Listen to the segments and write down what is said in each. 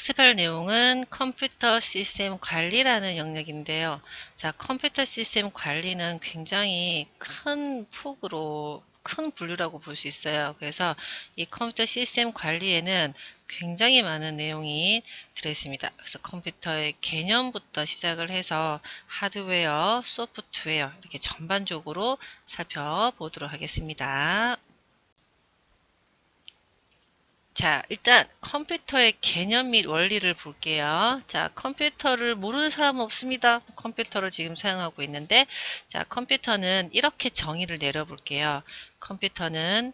학습할 내용은 컴퓨터 시스템 관리라는 영역인데요. 자, 컴퓨터 시스템 관리는 굉장히 큰 폭으로 큰 분류라고 볼 수 있어요. 그래서 이 컴퓨터 시스템 관리에는 굉장히 많은 내용이 들어있습니다. 그래서 컴퓨터의 개념부터 시작을 해서 하드웨어, 소프트웨어 이렇게 전반적으로 살펴보도록 하겠습니다. 자, 일단 컴퓨터의 개념 및 원리를 볼게요. 자, 컴퓨터를 모르는 사람은 없습니다. 컴퓨터를 지금 사용하고 있는데, 자, 컴퓨터는 이렇게 정의를 내려볼게요. 컴퓨터는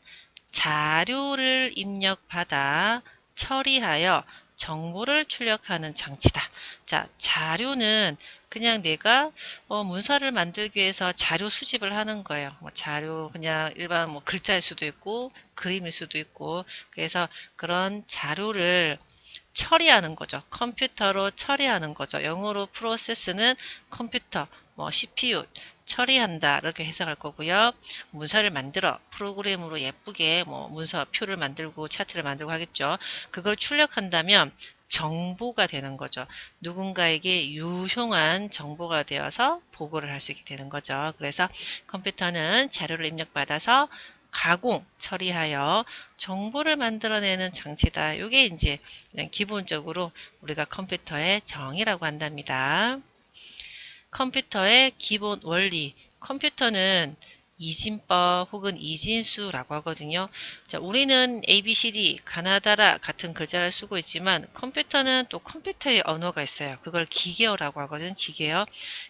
자료를 입력받아 처리하여 정보를 출력하는 장치다. 자, 자료는 그냥 내가 문서를 만들기 위해서 자료 수집을 하는 거예요. 뭐 자료 그냥 일반 뭐 글자일 수도 있고 그림일 수도 있고 그래서 그런 자료를 처리하는 거죠. 컴퓨터로 처리하는 거죠. 영어로 프로세스는 컴퓨터, 뭐 CPU 처리한다 이렇게 해석할 거고요. 문서를 만들어 프로그램으로 예쁘게 뭐 문서표를 만들고 차트를 만들고 하겠죠. 그걸 출력한다면 정보가 되는 거죠. 누군가에게 유용한 정보가 되어서 보고를 할 수 있게 되는 거죠. 그래서 컴퓨터는 자료를 입력받아서 가공, 처리하여 정보를 만들어내는 장치다. 이게 이제 그냥 기본적으로 우리가 컴퓨터의 정의라고 한답니다. 컴퓨터의 기본 원리. 컴퓨터는 이진법 혹은 이진수라고 하거든요. 자, 우리는 ABCD, 가나다라 같은 글자를 쓰고 있지만 컴퓨터는 또 컴퓨터의 언어가 있어요. 그걸 기계어라고 하거든요. 기계어.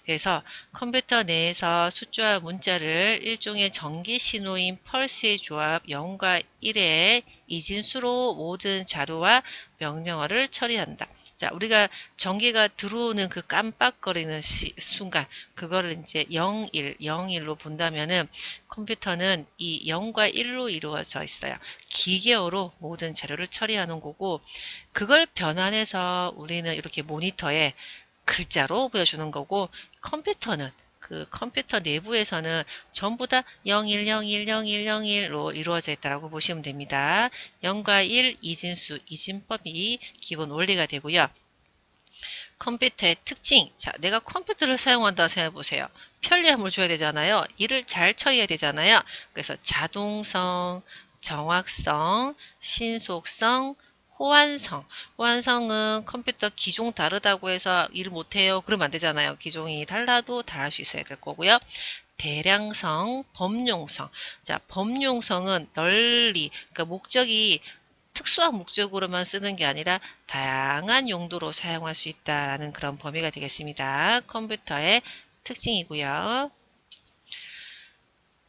그래서 컴퓨터 내에서 숫자와 문자를 일종의 전기 신호인 펄스의 조합 0과 1의 이진수로 모든 자료와 명령어를 처리한다. 자, 우리가 전기가 들어오는 그 깜빡거리는 순간, 그거를 이제 0, 1, 0, 1로 본다면은 컴퓨터는 이 0과 1로 이루어져 있어요. 기계어로 모든 자료를 처리하는 거고, 그걸 변환해서 우리는 이렇게 모니터에 글자로 보여주는 거고, 컴퓨터는 그 컴퓨터 내부에서는 전부 다 01, 01, 01, 01로 이루어져 있다고 보시면 됩니다. 0과 1, 이진수, 이진법이 기본 원리가 되고요. 컴퓨터의 특징. 자, 내가 컴퓨터를 사용한다 생각해 보세요. 편리함을 줘야 되잖아요. 일을 잘 처리해야 되잖아요. 그래서 자동성, 정확성, 신속성, 호환성. 호환성은 컴퓨터 기종 다르다고 해서 일을 못해요. 그러면 안 되잖아요. 기종이 달라도 다 할 수 있어야 될 거고요. 대량성, 범용성. 자, 범용성은 널리, 그러니까 목적이 특수한 목적으로만 쓰는 게 아니라 다양한 용도로 사용할 수 있다는 그런 범위가 되겠습니다. 컴퓨터의 특징이고요.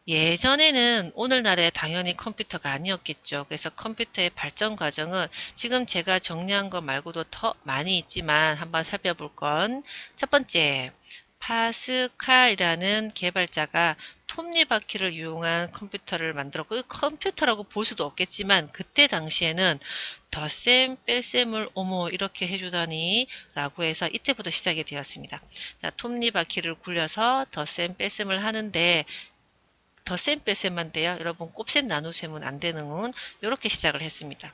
예전에는 오늘날에 당연히 컴퓨터가 아니었겠죠. 그래서 컴퓨터의 발전 과정은 지금 제가 정리한 것 말고도 더 많이 있지만 한번 살펴볼 건 첫 번째, 파스칼이라는 개발자가 톱니바퀴를 이용한 컴퓨터를 만들었고 컴퓨터라고 볼 수도 없겠지만 그때 당시에는 덧셈 뺄셈을 어머 이렇게 해주다니 라고 해서 이때부터 시작이 되었습니다. 자, 톱니바퀴를 굴려서 덧셈 뺄셈을 하는데 덧셈 뺄셈만 돼요. 여러분 곱셈 나눗셈은 안 되는 건 이렇게 시작을 했습니다.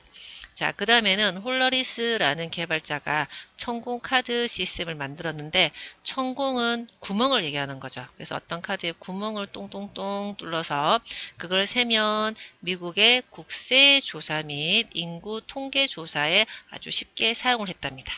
자, 그 다음에는 홀러리스라는 개발자가 천공 카드 시스템을 만들었는데 천공은 구멍을 얘기하는 거죠. 그래서 어떤 카드에 구멍을 똥똥똥 뚫러서 그걸 세면 미국의 국세 조사 및 인구 통계 조사에 아주 쉽게 사용을 했답니다.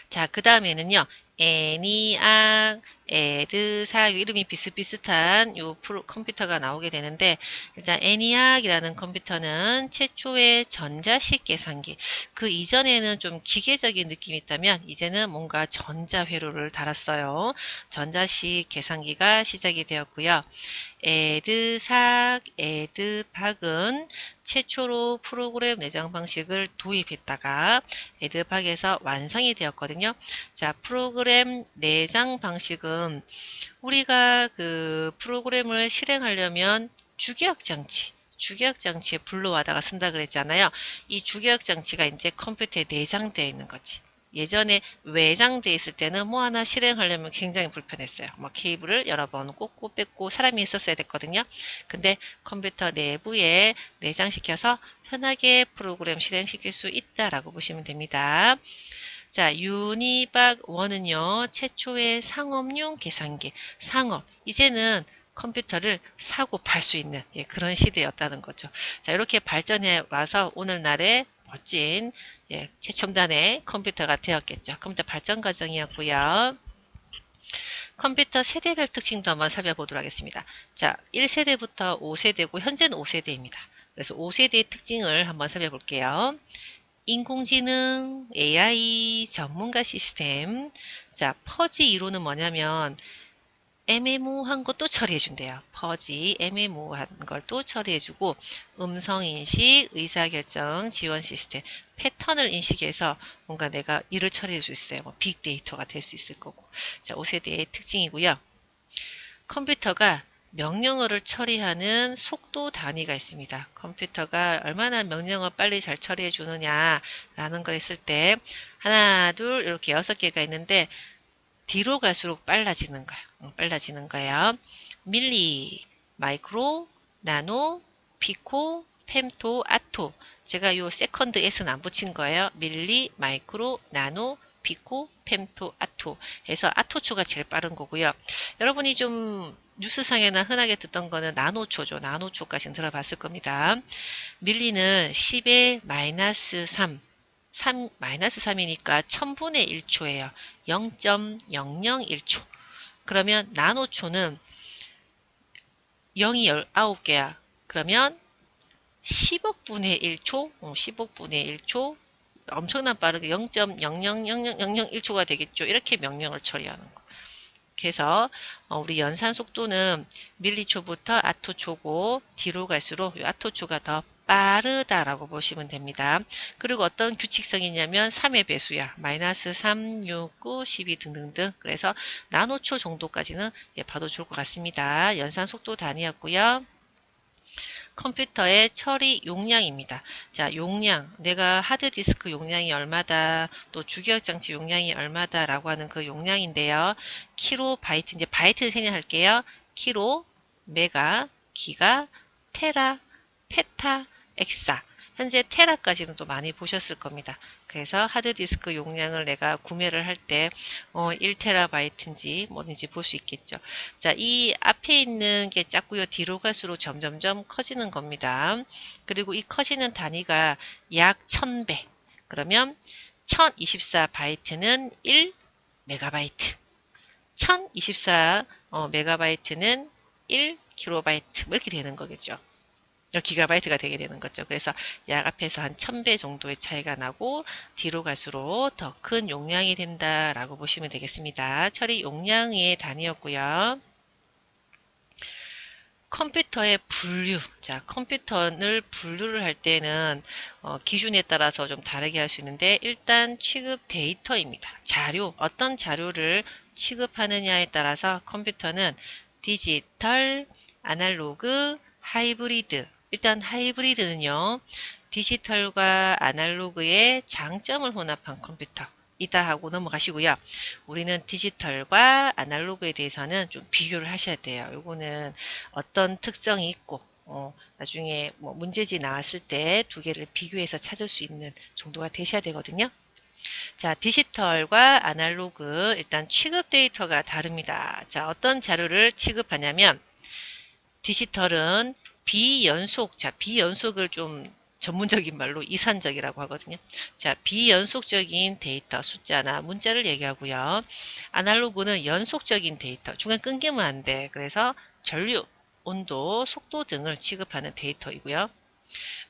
자, 그 다음에는요. 애니악, 에드삭 이름이 비슷비슷한 요 컴퓨터가 나오게 되는데 일단 애니악이라는 컴퓨터는 최초의 전자식 계산기 그 이전에는 좀 기계적인 느낌이 있다면 이제는 뭔가 전자회로를 달았어요. 전자식 계산기가 시작이 되었고요. 에드삭, 에드박은 최초로 프로그램 내장 방식을 도입했다가 에드박에서 완성이 되었거든요. 자, 프로그램 내장 방식은 우리가 그 프로그램을 실행하려면 주기억 장치에 불러와다가 쓴다 그랬잖아요. 이 주기억 장치가 이제 컴퓨터에 내장되어 있는 거지. 예전에 외장돼 있을 때는 뭐 하나 실행하려면 굉장히 불편했어요. 뭐 케이블을 여러 번 꽂고 뺐고 사람이 있었어야 됐거든요. 근데 컴퓨터 내부에 내장시켜서 편하게 프로그램 실행시킬 수 있다라고 보시면 됩니다. 자, 유니박 1은요, 최초의 상업용 계산기, 상업. 이제는 컴퓨터를 사고 팔 수 있는 그런 시대였다는 거죠. 자, 이렇게 발전해 와서 오늘날의 멋진 최첨단의 컴퓨터가 되었겠죠. 컴퓨터 발전 과정이었고요. 컴퓨터 세대별 특징도 한번 살펴보도록 하겠습니다. 자, 1세대부터 5세대고 현재는 5세대입니다. 그래서 5세대의 특징을 한번 살펴볼게요. 인공지능, AI, 전문가 시스템. 자, 퍼지 이론은 뭐냐면 애매모호한 것도 처리해준대요. 퍼지, 애매모호한 걸 또 처리해주고 음성인식, 의사결정, 지원 시스템, 패턴을 인식해서 뭔가 내가 일을 처리할 수 있어요. 뭐 빅데이터가 될 수 있을 거고. 자, 5세대의 특징이고요. 컴퓨터가 명령어를 처리하는 속도 단위가 있습니다. 컴퓨터가 얼마나 명령어 빨리 잘 처리해 주느냐라는 걸 했을 때 하나, 둘 이렇게 6개가 있는데 뒤로 갈수록 빨라지는 거예요. 빨라지는 거예요. 밀리, 마이크로, 나노, 피코, 펜토, 아토. 제가 요 세컨드 S는 안 붙인 거예요. 밀리, 마이크로, 나노, 피코, 펜토, 아토 해서 아토초가 제일 빠른 거고요. 여러분이 좀 뉴스상에나 흔하게 듣던 거는 나노초죠. 나노초까지는 들어봤을 겁니다. 밀리는 10의 마이너스 3, 마이너스 3이니까 1000분의 1초예요. 0.001초. 그러면 나노초는 0이 19개야. 그러면 10억분의 1초, 10억분의 1초, 엄청난 빠르게 0.0000001초가 되겠죠. 이렇게 명령을 처리하는 거. 그래서 우리 연산 속도는 밀리초부터 아토초고 뒤로 갈수록 아토초가 더 빠르다라고 보시면 됩니다. 그리고 어떤 규칙성이 있냐면 3의 배수야. 마이너스 3, 6, 9, 12 등등등. 그래서 나노초 정도까지는 봐도 좋을 것 같습니다. 연산 속도 단위였고요. 컴퓨터의 처리 용량입니다. 자, 용량. 내가 하드디스크 용량이 얼마다, 또 주기억장치 용량이 얼마다 라고 하는 그 용량인데요. 키로바이트, 이제 바이트를 생략할게요. 키로, 메가, 기가, 테라, 페타, 엑사. 현재 테라까지는 또 많이 보셨을 겁니다. 그래서 하드디스크 용량을 내가 구매를 할 때 1테라바이트인지 뭐든지 볼 수 있겠죠. 자, 이 앞에 있는 게 작고요. 뒤로 갈수록 점점점 커지는 겁니다. 그리고 이 커지는 단위가 약 1000배. 그러면 1024바이트는 1메가바이트. 1024 메가바이트는 1kB 이렇게 되는 거겠죠. 기가바이트가 되게 되는 거죠. 그래서 약 앞에서 한 1000배 정도의 차이가 나고 뒤로 갈수록 더 큰 용량이 된다라고 보시면 되겠습니다. 처리 용량의 단위였고요. 컴퓨터의 분류. 자, 컴퓨터를 분류를 할 때는 기준에 따라서 좀 다르게 할 수 있는데 일단 취급 데이터입니다. 자료, 어떤 자료를 취급하느냐에 따라서 컴퓨터는 디지털, 아날로그, 하이브리드. 일단 하이브리드는요. 디지털과 아날로그의 장점을 혼합한 컴퓨터. 이다 하고 넘어가시고요. 우리는 디지털과 아날로그에 대해서는 좀 비교를 하셔야 돼요. 요거는 어떤 특성이 있고 나중에 뭐 문제지 나왔을 때 두 개를 비교해서 찾을 수 있는 정도가 되셔야 되거든요. 자, 디지털과 아날로그 일단 취급 데이터가 다릅니다. 자, 어떤 자료를 취급하냐면 디지털은 비연속, 자, 비연속을 좀 전문적인 말로 이산적이라고 하거든요. 자, 비연속적인 데이터, 숫자나 문자를 얘기하고요. 아날로그는 연속적인 데이터, 중간 끊기면 안 돼. 그래서 전류, 온도, 속도 등을 취급하는 데이터이고요.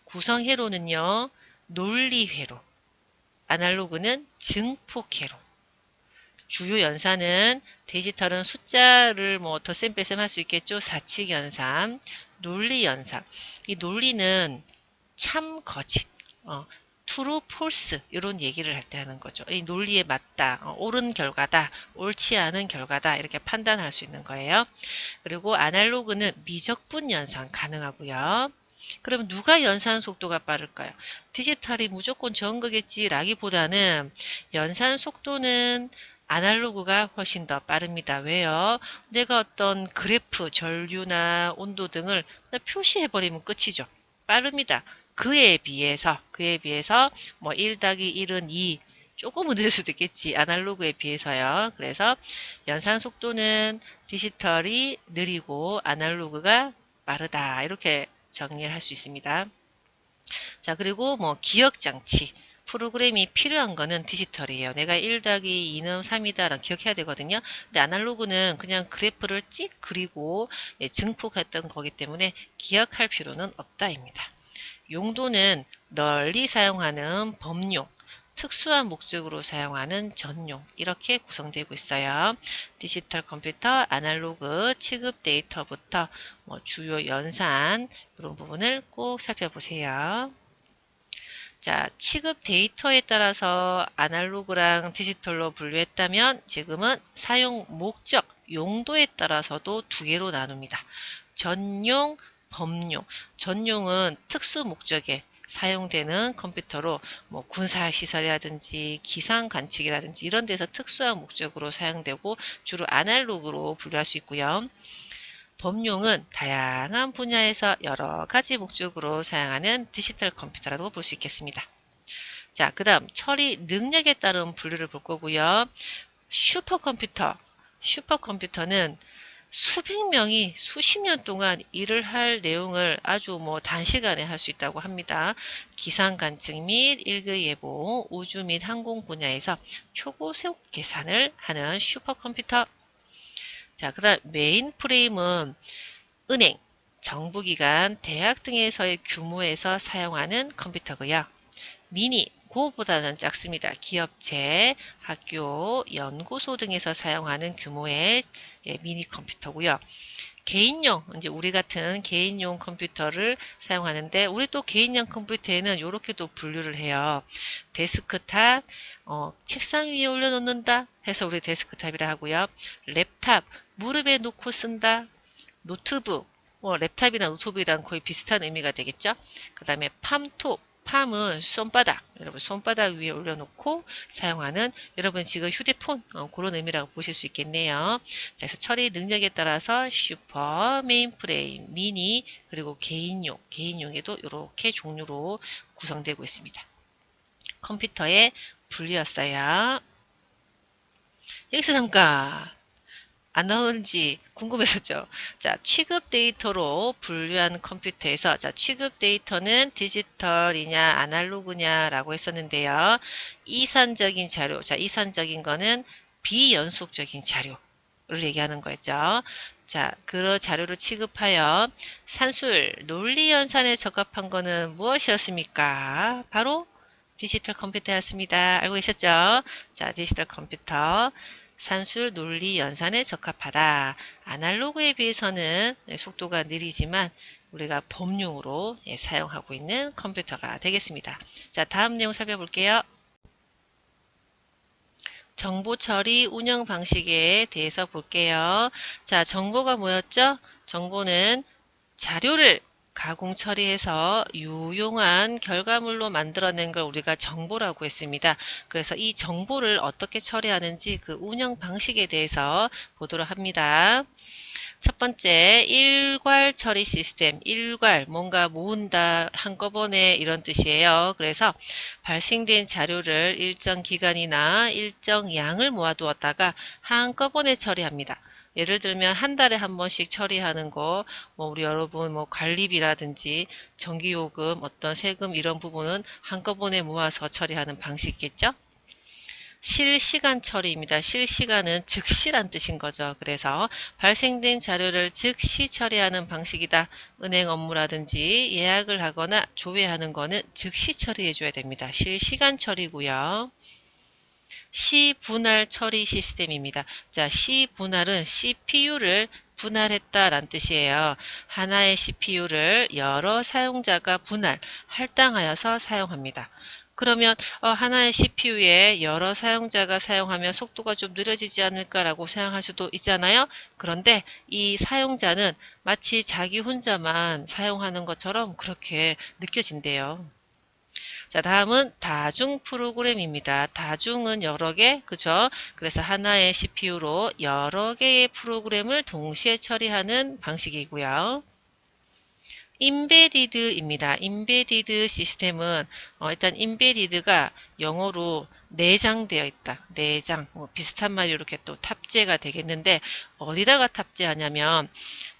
구성회로는요, 논리회로, 아날로그는 증폭회로. 주요 연산은 디지털은 숫자를 뭐 덧셈 뺄셈 할 수 있겠죠. 사칙 연산, 논리 연산. 이 논리는 참 거짓, true, false 이런 얘기를 할 때 하는 거죠. 이 논리에 맞다, 옳은 결과다, 옳지 않은 결과다 이렇게 판단할 수 있는 거예요. 그리고 아날로그는 미적분 연산 가능하고요. 그럼 누가 연산 속도가 빠를까요? 디지털이 무조건 좋은 거겠지 라기보다는 연산 속도는 아날로그가 훨씬 더 빠릅니다. 왜요? 내가 어떤 그래프, 전류나 온도 등을 표시해버리면 끝이죠. 빠릅니다. 그에 비해서 뭐 1-1은 2, 조금은 느릴 수도 있겠지. 아날로그에 비해서요. 그래서 연산 속도는 디지털이 느리고 아날로그가 빠르다. 이렇게 정리를 할 수 있습니다. 자, 그리고 뭐 기억 장치. 프로그램이 필요한 거는 디지털이에요. 내가 1-2는 3이다 라고 기억해야 되거든요. 근데 아날로그는 그냥 그래프를 찍 그리고 증폭했던 거기 때문에 기억할 필요는 없다입니다. 용도는 널리 사용하는 범용, 특수한 목적으로 사용하는 전용 이렇게 구성되고 있어요. 디지털 컴퓨터, 아날로그, 취급 데이터부터 뭐 주요 연산 이런 부분을 꼭 살펴보세요. 자, 취급 데이터에 따라서 아날로그랑 디지털로 분류했다면 지금은 사용 목적, 용도에 따라서도 두 개로 나눕니다. 전용, 범용. 전용은 특수 목적에 사용되는 컴퓨터로 뭐 군사시설이라든지 기상 관측이라든지 이런 데서 특수한 목적으로 사용되고 주로 아날로그로 분류할 수 있고요. 범용은 다양한 분야에서 여러 가지 목적으로 사용하는 디지털 컴퓨터라고 볼 수 있겠습니다. 자, 그 다음 처리 능력에 따른 분류를 볼 거고요. 슈퍼컴퓨터. 슈퍼컴퓨터는 수백 명이 수십 년 동안 일을 할 내용을 아주 뭐 단시간에 할 수 있다고 합니다. 기상 관측 및 일기예보, 우주 및 항공 분야에서 초고속 계산을 하는 슈퍼컴퓨터. 자, 그 다음 메인 프레임은 은행, 정부기관, 대학 등에서의 규모에서 사용하는 컴퓨터고요. 미니, 그거보다는 작습니다. 기업체, 학교, 연구소 등에서 사용하는 규모의 미니 컴퓨터고요. 개인용, 이제 우리 같은 개인용 컴퓨터를 사용하는데 우리 또 개인용 컴퓨터에는 이렇게도 분류를 해요. 데스크탑, 책상 위에 올려놓는다 해서 우리 데스크탑이라 하고요. 랩탑, 무릎에 놓고 쓴다. 노트북, 랩탑이나 노트북이랑 거의 비슷한 의미가 되겠죠. 그 다음에 팜톱, 팜은 손바닥, 여러분 손바닥 위에 올려놓고 사용하는 여러분 지금 휴대폰 그런 의미라고 보실 수 있겠네요. 자, 그래서 처리 능력에 따라서 슈퍼, 메인프레임, 미니, 그리고 개인용에도 이렇게 종류로 구성되고 있습니다. 컴퓨터의 분류였어요. 여기서 잠깐 안 나오는지 궁금했었죠. 자, 취급 데이터로 분류한 컴퓨터에서 자, 취급 데이터는 디지털이냐 아날로그냐라고 했었는데요. 이산적인 자료. 자, 이산적인 거는 비연속적인 자료를 얘기하는 거였죠. 자, 그런 자료를 취급하여 산술, 논리 연산에 적합한 거는 무엇이었습니까? 바로 디지털 컴퓨터였습니다. 알고 계셨죠? 자, 디지털 컴퓨터. 산술 논리 연산에 적합하다. 아날로그에 비해서는 속도가 느리지만 우리가 범용으로 사용하고 있는 컴퓨터가 되겠습니다. 자, 다음 내용 살펴볼게요. 정보 처리 운영 방식에 대해서 볼게요. 자, 정보가 뭐였죠? 정보는 자료를 가공 처리해서 유용한 결과물로 만들어낸 걸 우리가 정보라고 했습니다. 그래서 이 정보를 어떻게 처리하는지 그 운영 방식에 대해서 보도록 합니다. 첫 번째, 일괄 처리 시스템. 일괄, 뭔가 모은다, 한꺼번에 이런 뜻이에요. 그래서 발생된 자료를 일정 기간이나 일정 양을 모아두었다가 한꺼번에 처리합니다. 예를 들면 한 달에 한 번씩 처리하는 거, 뭐 우리 여러분 뭐 관리비라든지 전기요금, 어떤 세금 이런 부분은 한꺼번에 모아서 처리하는 방식이겠죠? 실시간 처리입니다. 실시간은 즉시란 뜻인 거죠. 그래서 발생된 자료를 즉시 처리하는 방식이다. 은행 업무라든지 예약을 하거나 조회하는 거는 즉시 처리해 줘야 됩니다. 실시간 처리고요. 시분할 처리 시스템입니다. 자, 시분할은 CPU를 분할했다라는 뜻이에요. 하나의 CPU를 여러 사용자가 할당하여서 사용합니다. 그러면 하나의 CPU에 여러 사용자가 사용하면 속도가 좀 느려지지 않을까라고 생각할 수도 있잖아요. 그런데 이 사용자는 마치 자기 혼자만 사용하는 것처럼 그렇게 느껴진대요. 자, 다음은 다중 프로그램입니다. 다중은 여러 개, 그죠? 그래서 하나의 CPU로 여러 개의 프로그램을 동시에 처리하는 방식이고요. 임베디드입니다. 임베디드 시스템은 일단 임베디드가 영어로 내장되어 있다. 내장, 비슷한 말이 이렇게 또 탑재가 되겠는데 어디다가 탑재하냐면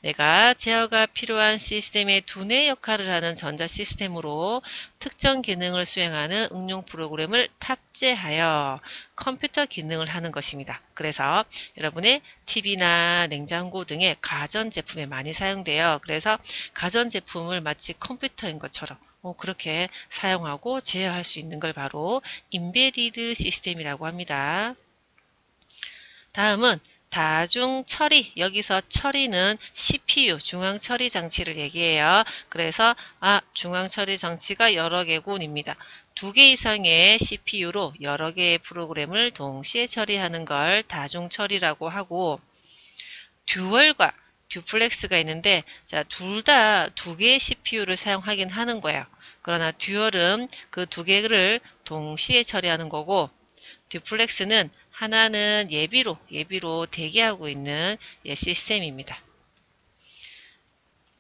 내가 제어가 필요한 시스템의 두뇌 역할을 하는 전자 시스템으로 특정 기능을 수행하는 응용 프로그램을 탑재하여 컴퓨터 기능을 하는 것입니다. 그래서 여러분의 TV나 냉장고 등의 가전제품에 많이 사용돼요. 그래서 가전제품을 마치 컴퓨터인 것처럼 그렇게 사용하고 제어할 수 있는 걸 바로 임베디드 시스템이라고 합니다. 다음은 다중 처리. 여기서 처리는 CPU, 중앙 처리 장치를 얘기해요. 그래서 중앙 처리 장치가 여러 개군입니다. 2개 이상의 CPU로 여러 개의 프로그램을 동시에 처리하는 걸 다중 처리라고 하고 듀얼과 듀플렉스가 있는데 둘 다 2개의 CPU를 사용하긴 하는 거예요. 그러나 듀얼은 그 2개를 동시에 처리하는 거고 듀플렉스는 하나는 예비로 대기하고 있는 시스템입니다.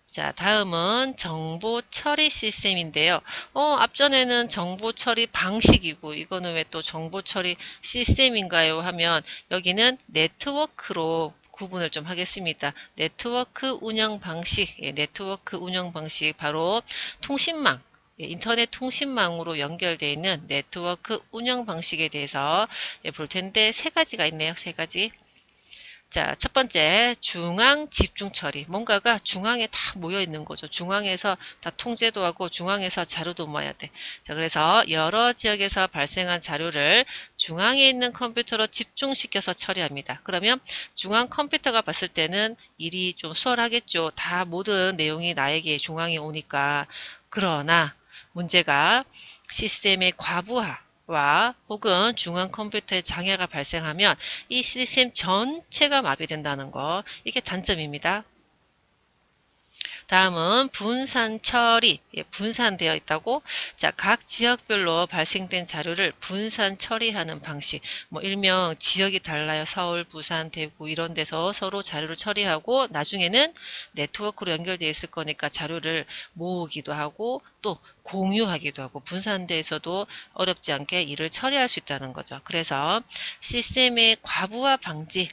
자, 다음은 정보 처리 시스템인데요. 앞전에는 정보 처리 방식이고 이거는 왜 또 정보 처리 시스템인가요? 하면 여기는 네트워크로 구분을 좀 하겠습니다. 네트워크 운영 방식, 네트워크 운영 방식 바로 통신망, 인터넷 통신망으로 연결되어 있는 네트워크 운영 방식에 대해서 볼 텐데 세 가지가 있네요. 세 가지. 자, 첫 번째, 중앙 집중 처리. 뭔가가 중앙에 다 모여 있는 거죠. 중앙에서 다 통제도 하고 중앙에서 자료도 모아야 돼. 자, 그래서 여러 지역에서 발생한 자료를 중앙에 있는 컴퓨터로 집중시켜서 처리합니다. 그러면 중앙 컴퓨터가 봤을 때는 일이 좀 수월하겠죠. 다 모든 내용이 나에게 중앙에 오니까. 그러나 문제가 시스템의 과부하와 혹은 중앙 컴퓨터에 장애가 발생하면 이 시스템 전체가 마비된다는 거, 이게 단점입니다. 다음은 분산 처리. 분산되어 있다고. 자, 각 지역별로 발생된 자료를 분산 처리하는 방식. 일명 지역이 달라요. 서울, 부산, 대구 이런 데서 서로 자료를 처리하고 나중에는 네트워크로 연결되어 있을 거니까 자료를 모으기도 하고 또 공유하기도 하고 분산돼서도 어렵지 않게 일을 처리할 수 있다는 거죠. 그래서 시스템의 과부하 방지,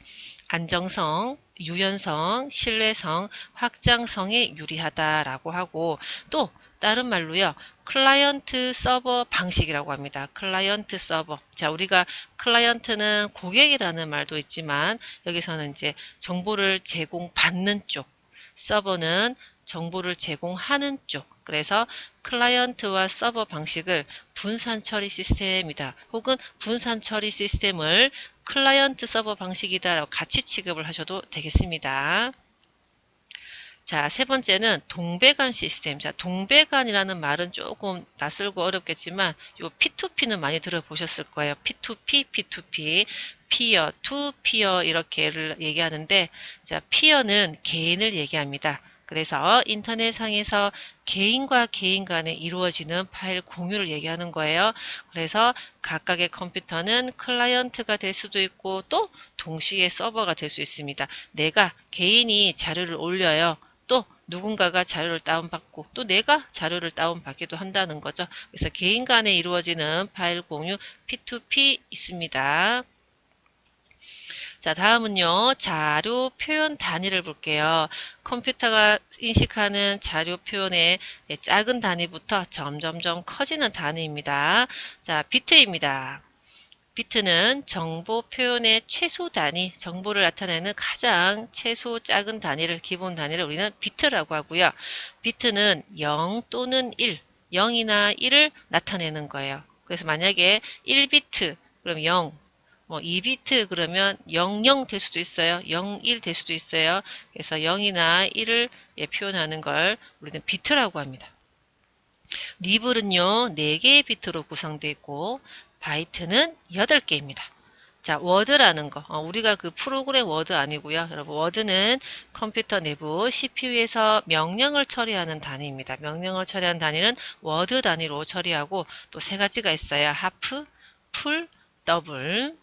안정성, 유연성, 신뢰성, 확장성에 유리하다라고 하고 또 다른 말로요. 클라이언트 서버 방식이라고 합니다. 클라이언트 서버. 자, 우리가 클라이언트는 고객이라는 말도 있지만 여기서는 이제 정보를 제공받는 쪽, 서버는 정보를 제공하는 쪽. 그래서 클라이언트와 서버 방식을 분산 처리 시스템이다. 혹은 분산 처리 시스템을 클라이언트 서버 방식이다라고 같이 취급을 하셔도 되겠습니다. 자, 세 번째는 동배간 시스템. 자, 동배간이라는 말은 조금 낯설고 어렵겠지만 요 P2P는 많이 들어보셨을 거예요. P2P, P2P, 피어, 투 피어 이렇게를 얘기하는데 자, 피어는 개인을 얘기합니다. 그래서 인터넷상에서 개인과 개인 간에 이루어지는 파일 공유를 얘기하는 거예요. 그래서 각각의 컴퓨터는 클라이언트가 될 수도 있고 또 동시에 서버가 될 수 있습니다. 내가 개인이 자료를 올려요. 또 누군가가 자료를 다운받고 또 내가 자료를 다운받기도 한다는 거죠. 그래서 개인 간에 이루어지는 파일 공유 P2P 있습니다. 자, 다음은요. 자료 표현 단위를 볼게요. 컴퓨터가 인식하는 자료 표현의 작은 단위부터 점점점 커지는 단위입니다. 자, 비트입니다. 비트는 정보 표현의 최소 단위, 정보를 나타내는 가장 최소 작은 단위를, 기본 단위를 우리는 비트라고 하고요. 비트는 0 또는 1, 0이나 1을 나타내는 거예요. 그래서 만약에 1비트, 그럼 0, 뭐 2비트 그러면 00 될 수도 있어요. 01 될 수도 있어요. 그래서 0이나 1을 표현하는 걸 우리는 비트라고 합니다. 니블은요 4개의 비트로 구성되어 있고 바이트는 8개입니다. 자, 워드라는 거. 우리가 그 프로그램 워드 아니고요. 여러분, 워드는 컴퓨터 내부 CPU에서 명령을 처리하는 단위입니다. 명령을 처리하는 단위는 워드 단위로 처리하고 또 세 가지가 있어요. 하프, 풀, 더블.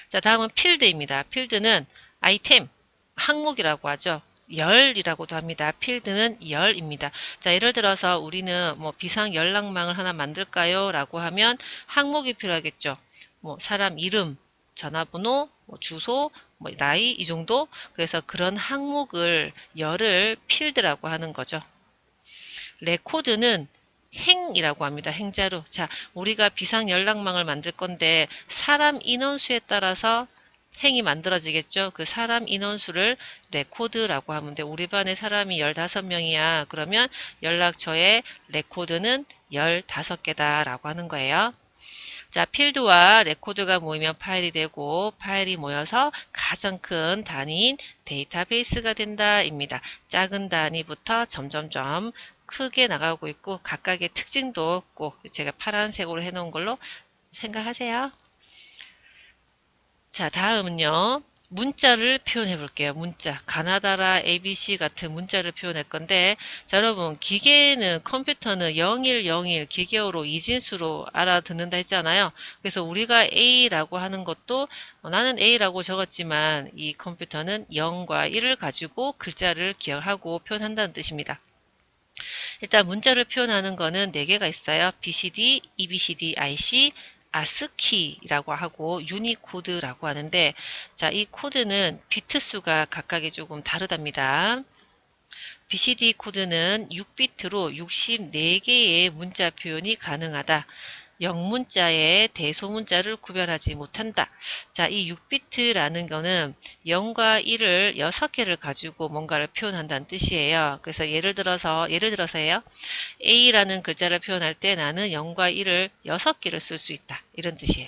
자, 다음은 필드입니다. 필드는 아이템, 항목이라고 하죠. 열이라고도 합니다. 필드는 열입니다. 자, 예를 들어서 우리는 뭐 비상 연락망을 하나 만들까요? 라고 하면 항목이 필요하겠죠. 뭐 사람 이름, 전화번호, 뭐 주소, 뭐 나이 이 정도. 그래서 그런 항목을 열을 필드라고 하는 거죠. 레코드는 행이라고 합니다. 행자로. 자, 우리가 비상 연락망을 만들 건데 사람 인원수에 따라서 행이 만들어지겠죠. 그 사람 인원수를 레코드라고 하면 돼. 우리 반에 사람이 15명이야. 그러면 연락처에 레코드는 15개다 라고 하는 거예요. 자, 필드와 레코드가 모이면 파일이 되고 파일이 모여서 가장 큰 단위인 데이터베이스가 된다입니다. 작은 단위부터 점점점 크게 나가고 있고 각각의 특징도 꼭 제가 파란색으로 해놓은 걸로 생각하세요. 자, 다음은요. 문자를 표현해 볼게요. 문자. 가나다라 ABC 같은 문자를 표현할 건데, 자, 여러분, 기계는, 컴퓨터는 0101 기계어로 이진수로 알아듣는다 했잖아요. 그래서 우리가 A라고 하는 것도, 나는 A라고 적었지만, 이 컴퓨터는 0과 1을 가지고 글자를 기억하고 표현한다는 뜻입니다. 일단 문자를 표현하는 거는 4개가 있어요. BCD, EBCD, IC, 아스키라고 하고 유니코드라고 하는데 자, 이 코드는 비트 수가 각각이 조금 다르답니다. BCD 코드는 6비트로 64개의 문자 표현이 가능하다. 영문자에 대소문자를 구별하지 못한다. 자, 이 6비트라는 거는 0과 1을 6개를 가지고 뭔가를 표현한다는 뜻이에요. 그래서 예를 들어서예요. A라는 글자를 표현할 때 나는 0과 1을 6개를 쓸 수 있다. 이런 뜻이에요.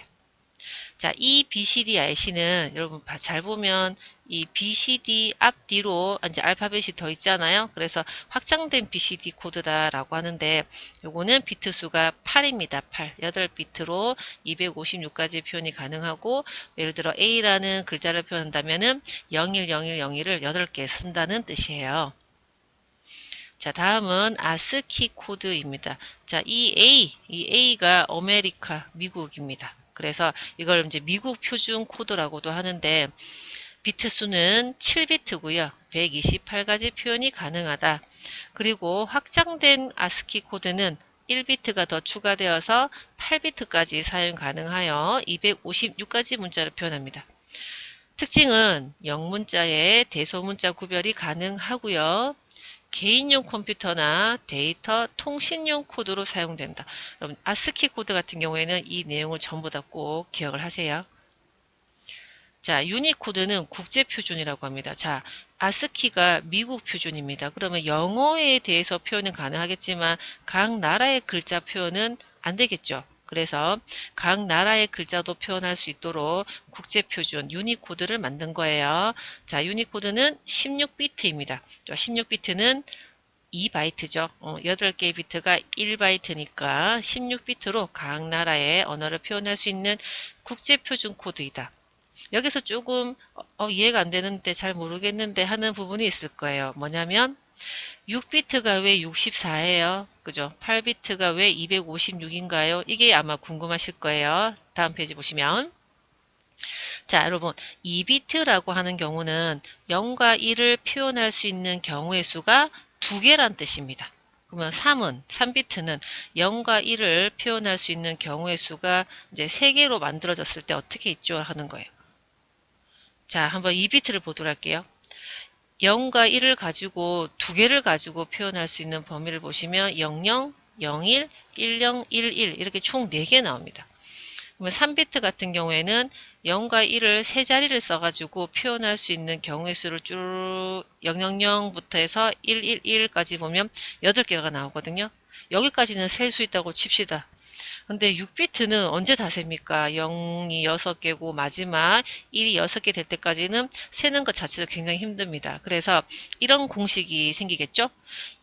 자, 이 BCD, IC는 여러분 잘 보면 이 BCD 앞뒤로 이제 알파벳이 더 있잖아요. 그래서 확장된 BCD 코드다라고 하는데 요거는 비트 수가 8입니다. 8. 8비트로 256가지 표현이 가능하고 예를 들어 A라는 글자를 표현한다면은 010101을 8개 쓴다는 뜻이에요. 자, 다음은 아스키 코드입니다. 자, 이 A가 아메리카, 미국입니다. 그래서 이걸 이제 미국 표준 코드라고도 하는데 비트 수는 7비트고요. 128가지 표현이 가능하다. 그리고 확장된 아스키 코드는 1비트가 더 추가되어서 8비트까지 사용 가능하여 256가지 문자를 표현합니다. 특징은 영문자에 대소문자 구별이 가능하고요. 개인용 컴퓨터나 데이터 통신용 코드로 사용된다. 여러분, 아스키 코드 같은 경우에는 이 내용을 전부 다 꼭 기억을 하세요. 자, 유니코드는 국제 표준이라고 합니다. 자, 아스키가 미국 표준입니다. 그러면 영어에 대해서 표현은 가능하겠지만 각 나라의 글자 표현은 안 되겠죠. 그래서 각 나라의 글자도 표현할 수 있도록 국제 표준 유니코드를 만든 거예요. 자, 유니코드는 16비트입니다. 16비트는 2바이트죠. 8개의 비트가 1바이트니까 16비트로 각 나라의 언어를 표현할 수 있는 국제 표준 코드이다. 여기서 조금 이해가 안 되는데 잘 모르겠는데 하는 부분이 있을 거예요. 뭐냐면 6비트가 왜 64예요? 그죠? 8비트가 왜 256인가요? 이게 아마 궁금하실 거예요. 다음 페이지 보시면 자, 여러분 2비트라고 하는 경우는 0과 1을 표현할 수 있는 경우의 수가 2개란 뜻입니다. 그러면 3비트는 0과 1을 표현할 수 있는 경우의 수가 이제 3개로 만들어졌을 때 어떻게 있죠? 하는 거예요. 자, 한번 2비트를 보도록 할게요. 0과 1을 가지고 2개를 가지고 표현할 수 있는 범위를 보시면 00, 01, 10, 11 이렇게 총 4개 나옵니다. 그러면 3비트 같은 경우에는 0과 1을 세 자리를 써가지고 표현할 수 있는 경우의 수를 쭉 000부터 해서 111까지 보면 8개가 나오거든요. 여기까지는 셀 수 있다고 칩시다. 근데 6비트는 언제 다 셉니까? 0이 6개고 마지막 1이 6개 될 때까지는 세는 것 자체도 굉장히 힘듭니다. 그래서 이런 공식이 생기겠죠?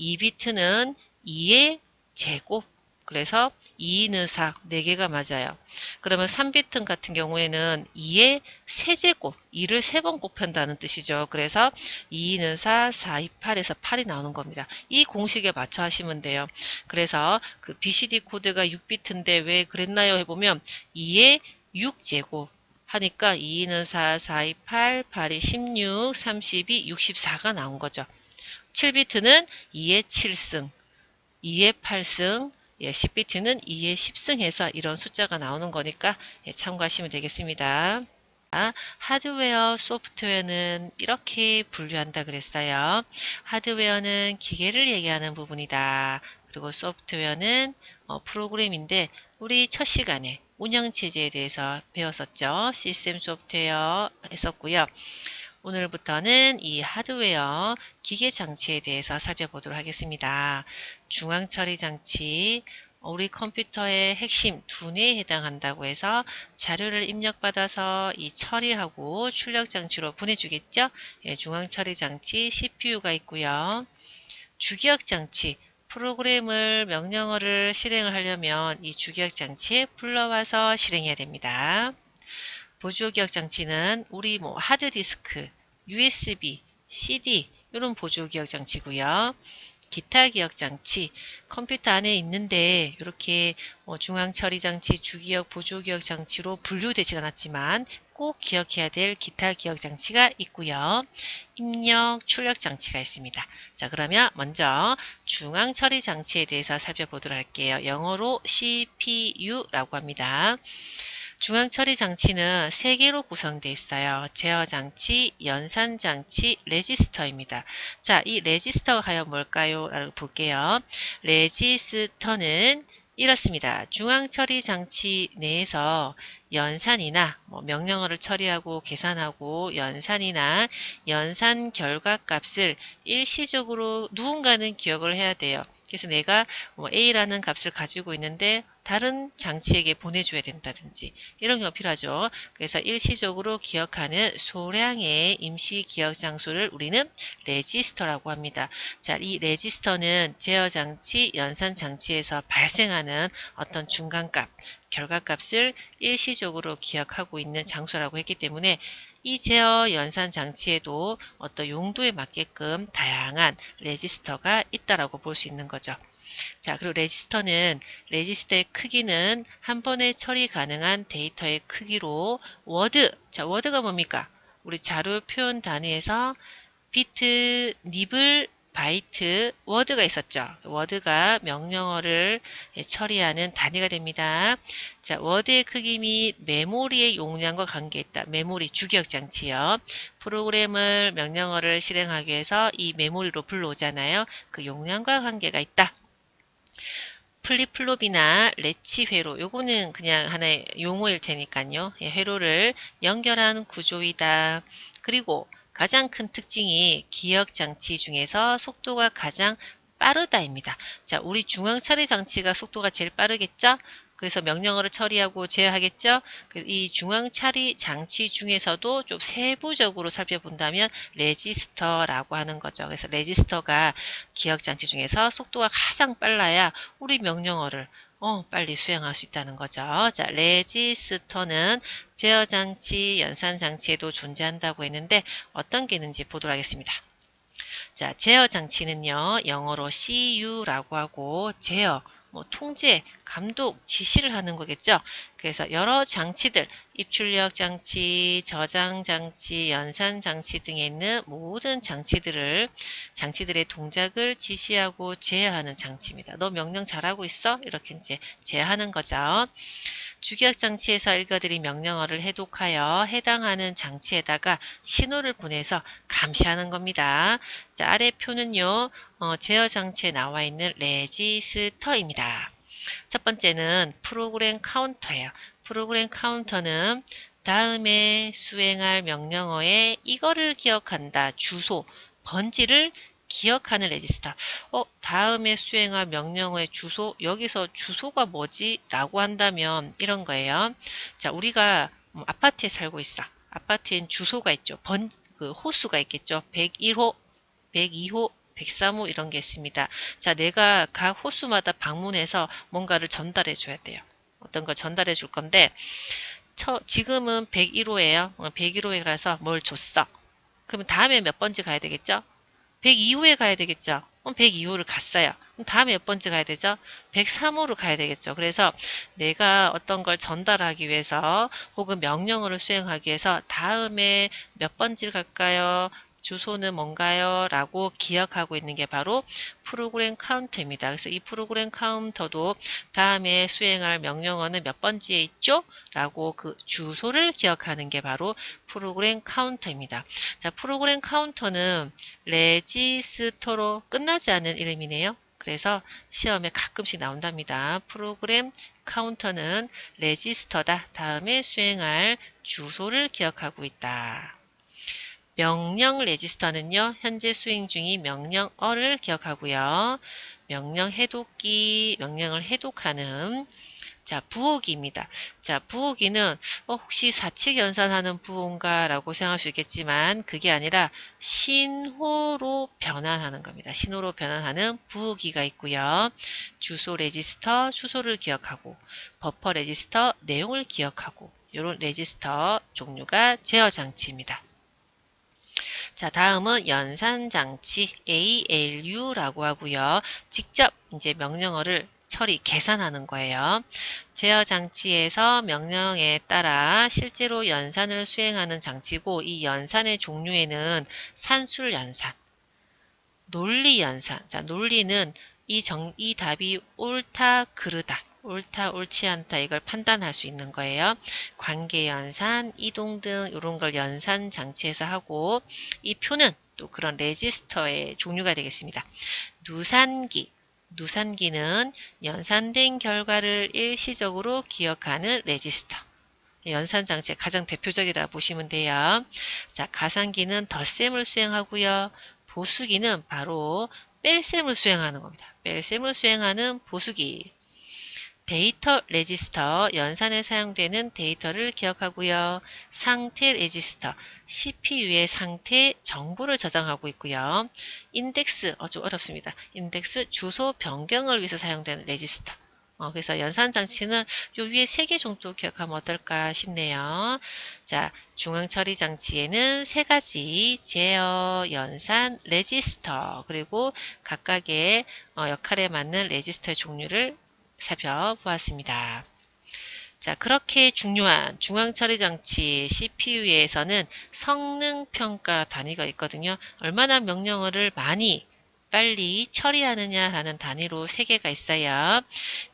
2비트는 2의 제곱, 그래서 2는 4, 4개가 맞아요. 그러면 3비트 같은 경우에는 2의 세제곱, 2를 3번 곱한다는 뜻이죠. 그래서 2는 4, 4, 2, 8에서 8이 나오는 겁니다. 이 공식에 맞춰 하시면 돼요. 그래서 그 BCD 코드가 6비트인데 왜 그랬나요? 해보면 2의 6제곱 하니까 2는 4, 4, 2, 8, 8이 16, 32, 64가 나온 거죠. 7비트는 2의 7승, 2의 8승, 10비트는 2의 10승 해서 이런 숫자가 나오는 거니까 참고하시면 되겠습니다. 하드웨어, 소프트웨어는 이렇게 분류한다 그랬어요. 하드웨어는 기계를 얘기하는 부분이다. 그리고 소프트웨어는 프로그램인데 우리 첫 시간에 운영체제에 대해서 배웠었죠. 시스템 소프트웨어 했었고요. 오늘부터는 이 하드웨어 기계 장치에 대해서 살펴보도록 하겠습니다. 중앙 처리 장치, 우리 컴퓨터의 핵심 두뇌에 해당한다고 해서 자료를 입력받아서 이 처리하고 출력 장치로 보내주겠죠. 예, 중앙 처리 장치 CPU가 있고요. 주기억 장치, 프로그램을 명령어를 실행을 하려면 이 주기억 장치에 불러와서 실행해야 됩니다. 보조 기억 장치는 우리 하드디스크, USB, CD 이런 보조 기억 장치고요. 기타 기억 장치, 컴퓨터 안에 있는데 이렇게 중앙 처리 장치, 주기억, 보조 기억 장치로 분류되지 않았지만 꼭 기억해야 될 기타 기억 장치가 있고요. 입력, 출력 장치가 있습니다. 자, 그러면 먼저 중앙 처리 장치에 대해서 살펴보도록 할게요. 영어로 CPU라고 합니다. 중앙 처리 장치는 3개로 구성되어 있어요. 제어 장치, 연산 장치, 레지스터입니다. 자, 이 레지스터가 과연 뭘까요? 라고 볼게요. 레지스터는 이렇습니다. 중앙 처리 장치 내에서 연산이나 명령어를 처리하고 계산하고 연산이나 연산 결과 값을 일시적으로 누군가는 기억을 해야 돼요. 그래서 내가 A라는 값을 가지고 있는데 다른 장치에게 보내줘야 된다든지 이런 경우 필요하죠. 그래서 일시적으로 기억하는 소량의 임시 기억 장소를 우리는 레지스터라고 합니다. 자, 이 레지스터는 제어 장치, 연산 장치에서 발생하는 어떤 중간값, 결과값을 일시적으로 기억하고 있는 장소라고 했기 때문에 이 제어 연산 장치에도 어떤 용도에 맞게끔 다양한 레지스터가 있다라고 볼 수 있는 거죠. 자, 그리고 레지스터의 크기는 한 번에 처리 가능한 데이터의 크기로 자, 워드가 뭡니까? 우리 자료 표현 단위에서 비트, 니블, 바이트, 워드가 있었죠. 워드가 명령어를 처리하는 단위가 됩니다. 자, 워드의 크기 및 메모리의 용량과 관계있다. 메모리 주기억 장치요. 프로그램을 명령어를 실행하기 위해서 이 메모리로 불러오잖아요. 그 용량과 관계가 있다. 플립플롭이나 레치 회로, 요거는 그냥 하나의 용어일 테니까요. 회로를 연결한 구조이다. 그리고 가장 큰 특징이 기억 장치 중에서 속도가 가장 빠르다입니다. 자, 우리 중앙 처리 장치가 속도가 제일 빠르겠죠? 그래서 명령어를 처리하고 제어하겠죠? 이 중앙 처리 장치 중에서도 좀 세부적으로 살펴본다면 레지스터라고 하는 거죠. 그래서 레지스터가 기억 장치 중에서 속도가 가장 빨라야 우리 명령어를 빨리 수행할 수 있다는 거죠. 자, 레지스터는 제어 장치, 연산 장치에도 존재한다고 했는데 어떤 게 있는지 보도록 하겠습니다. 자, 제어 장치는요, 영어로 CU라고 하고, 제어, 통제, 감독, 지시를 하는 거겠죠. 그래서 여러 장치들, 입출력 장치, 저장 장치, 연산 장치 등에 있는 모든 장치들의 동작을 지시하고 제어하는 장치입니다. 너 명령 잘하고 있어? 이렇게 이제 제어하는 거죠. 주기억 장치에서 읽어드린 명령어를 해독하여 해당하는 장치에다가 신호를 보내서 감시하는 겁니다. 자, 아래 표는요, 제어 장치에 나와 있는 레지스터입니다. 첫 번째는 프로그램 카운터예요. 프로그램 카운터는 다음에 수행할 명령어에 이거를 기억한다. 주소, 번지를 기억하는 레지스터. 다음에 수행할 명령어의 주소, 여기서 주소가 뭐지? 라고 한다면 이런 거예요. 자, 우리가 아파트에 살고 있어. 아파트엔 주소가 있죠. 그 호수가 있겠죠. 101호, 102호, 103호 이런 게 있습니다. 자, 내가 각 호수마다 방문해서 뭔가를 전달해 줘야 돼요. 어떤 걸 전달해 줄 건데, 지금은 101호예요. 101호에 가서 뭘 줬어. 그러면 다음에 몇 번째 가야 되겠죠? 102호에 가야 되겠죠? 102호를 갔어요. 그럼 다음에 몇 번째 가야 되죠? 103호로 가야 되겠죠. 그래서 내가 어떤 걸 전달하기 위해서 혹은 명령어를 수행하기 위해서 다음에 몇 번째를 갈까요? 주소는 뭔가요? 라고 기억하고 있는 게 바로 프로그램 카운터입니다. 그래서 이 프로그램 카운터도 다음에 수행할 명령어는 몇 번째에 있죠? 라고 그 주소를 기억하는 게 바로 프로그램 카운터입니다. 자, 프로그램 카운터는 레지스터로 끝나지 않는 이름이네요. 그래서 시험에 가끔씩 나온답니다. 프로그램 카운터는 레지스터다. 다음에 수행할 주소를 기억하고 있다. 명령 레지스터는요, 현재 수행 중인 명령어를 기억하고요. 명령 해독기, 명령을 해독하는 자, 부호기입니다. 자, 부호기는 혹시 사칙 연산하는 부호인가 라고 생각할 수 있겠지만 그게 아니라 신호로 변환하는 겁니다. 신호로 변환하는 부호기가 있고요. 주소 레지스터, 주소를 기억하고 버퍼 레지스터, 내용을 기억하고 이런 레지스터 종류가 제어 장치입니다. 자, 다음은 연산장치 ALU라고 하고요. 직접 이제 명령어를 처리, 계산하는 거예요. 제어 장치에서 명령에 따라 실제로 연산을 수행하는 장치고 이 연산의 종류에는 산술 연산, 논리 연산. 자, 논리는 이 답이 옳다, 그르다. 옳다, 옳지 않다 이걸 판단할 수 있는 거예요. 관계 연산, 이동 등 이런 걸 연산 장치에서 하고 이 표는 또 그런 레지스터의 종류가 되겠습니다. 누산기, 누산기는 연산된 결과를 일시적으로 기억하는 레지스터. 연산 장치의 가장 대표적이라 보시면 돼요. 자, 가산기는 덧셈을 수행하고요. 보수기는 바로 뺄셈을 수행하는 겁니다. 뺄셈을 수행하는 보수기. 데이터 레지스터, 연산에 사용되는 데이터를 기억하고요. 상태 레지스터, CPU의 상태 정보를 저장하고 있고요. 인덱스, 좀 어렵습니다. 인덱스, 주소 변경을 위해서 사용되는 레지스터. 그래서 연산 장치는 요 위에 3개 정도 기억하면 어떨까 싶네요. 자, 중앙 처리 장치에는 3가지 제어, 연산, 레지스터, 그리고 각각의 역할에 맞는 레지스터의 종류를 살펴보았습니다. 자, 그렇게 중요한 중앙처리장치 CPU에서는 성능평가 단위가 있거든요. 얼마나 명령어를 많이 빨리 처리하느냐라는 단위로 3개가 있어요.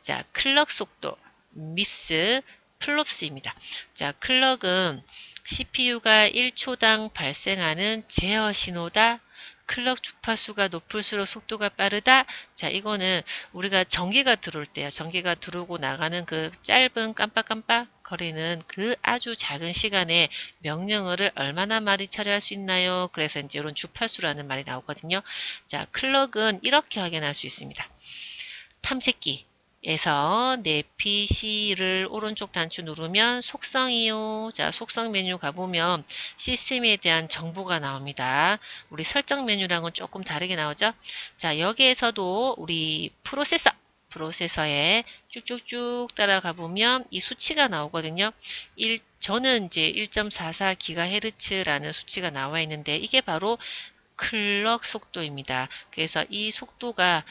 자, 클럭 속도, 밉스, 플롭스입니다. 자, 클럭은 CPU가 1초당 발생하는 제어 신호다. 클럭 주파수가 높을수록 속도가 빠르다. 자, 이거는 우리가 전기가 들어올 때요. 전기가 들어오고 나가는 그 짧은 깜빡깜빡 거리는 그 아주 작은 시간에 명령어를 얼마나 많이 처리할 수 있나요? 그래서 이제 이런 주파수라는 말이 나오거든요. 자, 클럭은 이렇게 확인할 수 있습니다. 탐색기. 에서 내 PC를 오른쪽 단추 누르면 속성이요. 자, 속성 메뉴 가보면 시스템에 대한 정보가 나옵니다. 우리 설정 메뉴랑은 조금 다르게 나오죠. 자, 여기에서도 우리 프로세서에 쭉쭉쭉 따라가 보면 이 수치가 나오거든요. 저는 이제 1.44GHz라는 수치가 나와 있는데 이게 바로 클럭 속도입니다. 그래서 이 속도가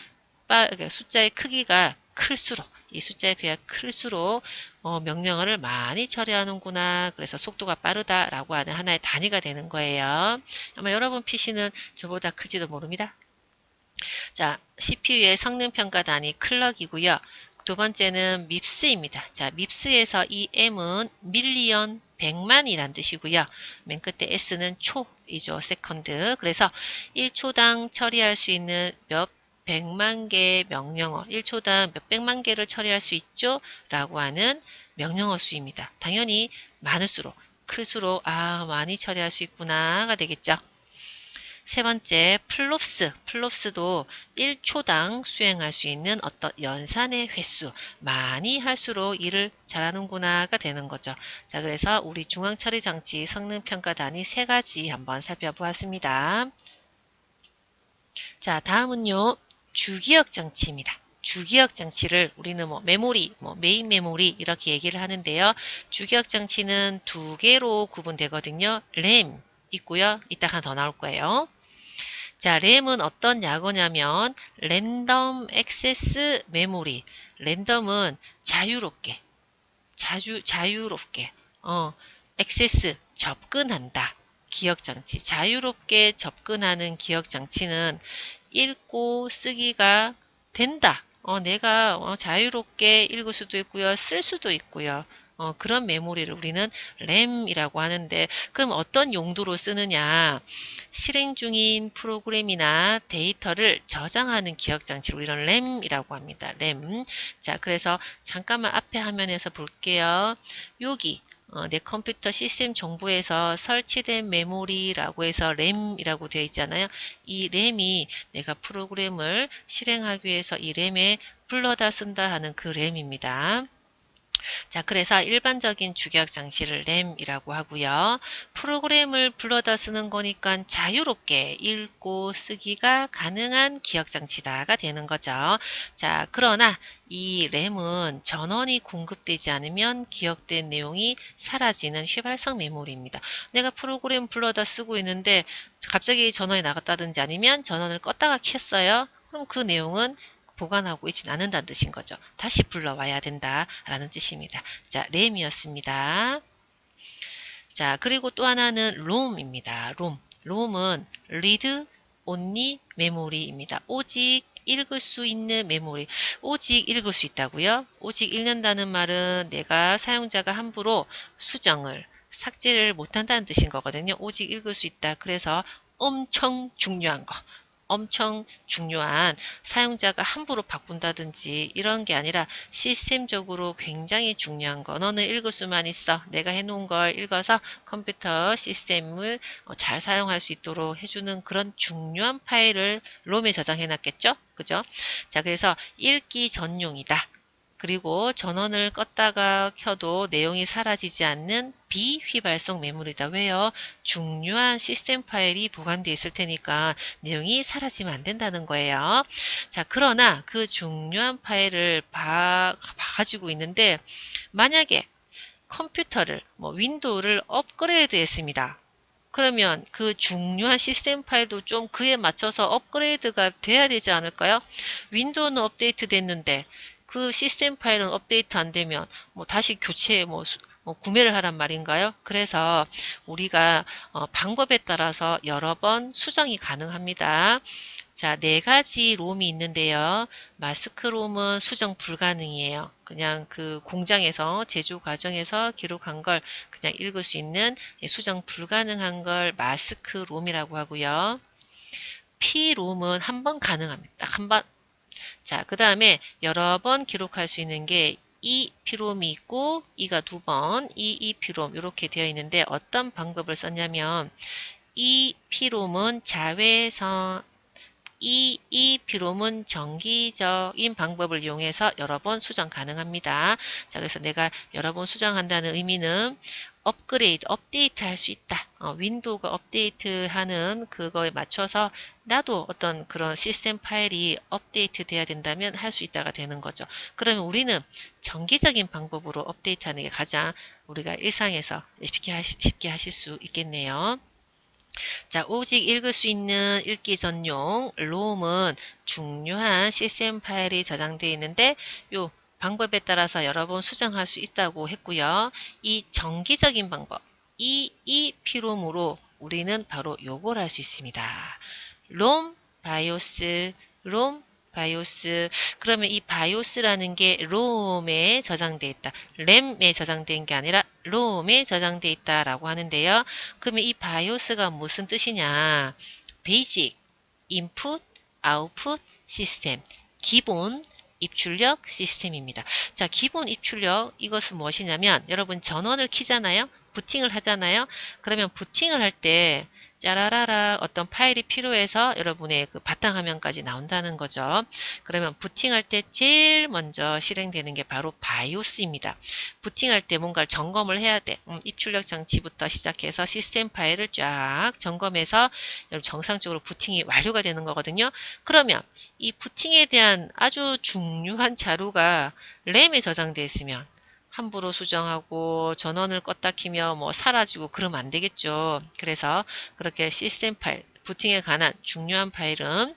숫자의 크기가 클수록 이 숫자의 크기가 클수록 명령어를 많이 처리하는구나. 그래서 속도가 빠르다라고 하는 하나의 단위가 되는 거예요. 아마 여러분 PC는 저보다 클지도 모릅니다. 자, CPU의 성능평가 단위 클럭이고요. 두 번째는 밉스입니다. 자, 밉스에서 이 M은 밀리언, 100만이란 뜻이고요. 맨 끝에 S는 초이죠. 세컨드. 그래서 1초당 처리할 수 있는 몇 100만 개의 명령어, 1초당 몇백만 개를 처리할 수 있죠? 라고 하는 명령어 수입니다. 당연히 많을수록, 클수록 많이 처리할 수 있구나가 되겠죠. 세 번째, 플롭스. 플롭스도 1초당 수행할 수 있는 어떤 연산의 횟수. 많이 할수록 일을 잘하는구나가 되는 거죠. 자, 그래서 우리 중앙처리장치 성능평가 단위 세 가지 한번 살펴보았습니다. 자, 다음은요. 주기억 장치입니다. 주기억 장치를 우리는 뭐 메모리, 뭐 메인 메모리 이렇게 얘기를 하는데요. 주기억 장치는 두 개로 구분되거든요. 램 있고요. 이따 하나 더 나올 거예요. 자, 램은 어떤 약어냐면 랜덤 액세스 메모리. 랜덤은 자유롭게, 자유롭게, 액세스, 접근한다. 기억장치. 자유롭게 접근하는 기억장치는 읽고 쓰기가 된다. 내가 자유롭게 읽을 수도 있고요. 쓸 수도 있고요. 그런 메모리를 우리는 램이라고 하는데, 그럼 어떤 용도로 쓰느냐? 실행 중인 프로그램이나 데이터를 저장하는 기억장치를 우리는 램이라고 합니다. 램. 자, 그래서 잠깐만 앞에 화면에서 볼게요. 여기 내 컴퓨터 시스템 정보에서 설치된 메모리라고 해서 램이라고 되어 있잖아요. 이 램이 내가 프로그램을 실행하기 위해서 이 램에 불러다 쓴다 하는 그 램입니다. 자, 그래서 일반적인 주기억 장치를 램이라고 하고요. 프로그램을 불러다 쓰는 거니까 자유롭게 읽고 쓰기가 가능한 기억 장치다가 되는 거죠. 자, 그러나 이 램은 전원이 공급되지 않으면 기억된 내용이 사라지는 휘발성 메모리입니다. 내가 프로그램 불러다 쓰고 있는데 갑자기 전원이 나갔다든지 아니면 전원을 껐다가 켰어요. 그럼 그 내용은 보관하고 있지는 않는다는 뜻인 거죠. 다시 불러와야 된다라는 뜻입니다. 자, 램이었습니다. 자, 그리고 또 하나는 롬입니다. 롬. 롬은 read only memory입니다. 오직 읽을 수 있는 메모리. 오직 읽을 수 있다고요? 오직 읽는다는 말은 내가 사용자가 함부로 수정을, 삭제를 못한다는 뜻인 거거든요. 오직 읽을 수 있다. 그래서 엄청 중요한 거. 엄청 중요한 사용자가 함부로 바꾼다든지 이런 게 아니라 시스템적으로 굉장히 중요한 거. 너는 읽을 수만 있어. 내가 해놓은 걸 읽어서 컴퓨터 시스템을 잘 사용할 수 있도록 해주는 그런 중요한 파일을 롬에 저장해 놨겠죠? 그죠? 자, 그래서 읽기 전용이다. 그리고 전원을 껐다가 켜도 내용이 사라지지 않는 비휘발성 메모리다. 왜요? 중요한 시스템 파일이 보관되어 있을 테니까 내용이 사라지면 안 된다는 거예요. 자, 그러나 그 중요한 파일을 봐가지고 있는데 만약에 컴퓨터를, 윈도우를 업그레이드 했습니다. 그러면 그 중요한 시스템 파일도 좀 그에 맞춰서 업그레이드가 돼야 되지 않을까요? 윈도우는 업데이트 됐는데 그 시스템 파일은 업데이트 안 되면 다시 교체 구매를 하란 말인가요? 그래서 우리가 방법에 따라서 여러 번 수정이 가능합니다. 자, 네 가지 롬이 있는데요. 마스크 롬은 수정 불가능이에요. 그냥 그 공장에서 제조 과정에서 기록한 걸 그냥 읽을 수 있는 수정 불가능한 걸 마스크 롬이라고 하고요. P 롬은 한 번 가능합니다. 딱 한 번. 자, 그 다음에 여러 번 기록할 수 있는 게 EPROM이 있고 E가 두 번, EEPROM 이렇게 되어 있는데 어떤 방법을 썼냐면 EPROM은 자외선, EEPROM은 정기적인 방법을 이용해서 여러 번 수정 가능합니다. 자, 그래서 내가 여러 번 수정한다는 의미는 업그레이드, 업데이트 할 수 있다. 윈도우가 업데이트 하는 그거에 맞춰서 나도 어떤 그런 시스템 파일이 업데이트 돼야 된다면 할 수 있다가 되는 거죠. 그러면 우리는 정기적인 방법으로 업데이트 하는 게 가장 우리가 일상에서 쉽게 하실 수 있겠네요. 자, 오직 읽을 수 있는 읽기 전용 롬은 중요한 시스템 파일이 저장되어 있는데 요 방법에 따라서 여러 번 수정할 수 있다고 했고요. 이 정기적인 방법, 이 EPROM으로 우리는 바로 요걸 할 수 있습니다. 롬, 바이오스, 롬, 바이오스. 그러면 이 바이오스라는 게 롬에 저장되어 있다. 램에 저장된 게 아니라 롬에 저장되어 있다라고 하는데요. 그러면 이 바이오스가 무슨 뜻이냐? 베이직, 인풋, 아웃풋 시스템, 기본 입출력 시스템입니다. 자, 기본 입출력 이것은 무엇이냐면 여러분 전원을 켜잖아요. 부팅을 하잖아요. 그러면 부팅을 할 때 짜라라라 어떤 파일이 필요해서 여러분의 그 바탕화면까지 나온다는 거죠. 그러면 부팅할 때 제일 먼저 실행되는 게 바로 바이오스입니다. 부팅할 때 뭔가를 점검을 해야 돼. 입출력 장치부터 시작해서 시스템 파일을 쫙 점검해서 정상적으로 부팅이 완료가 되는 거거든요. 그러면 이 부팅에 대한 아주 중요한 자료가 램에 저장되어 있으면 함부로 수정하고 전원을 껐다 키며 뭐 사라지고 그러면 안 되겠죠. 그래서 그렇게 시스템 파일, 부팅에 관한 중요한 파일은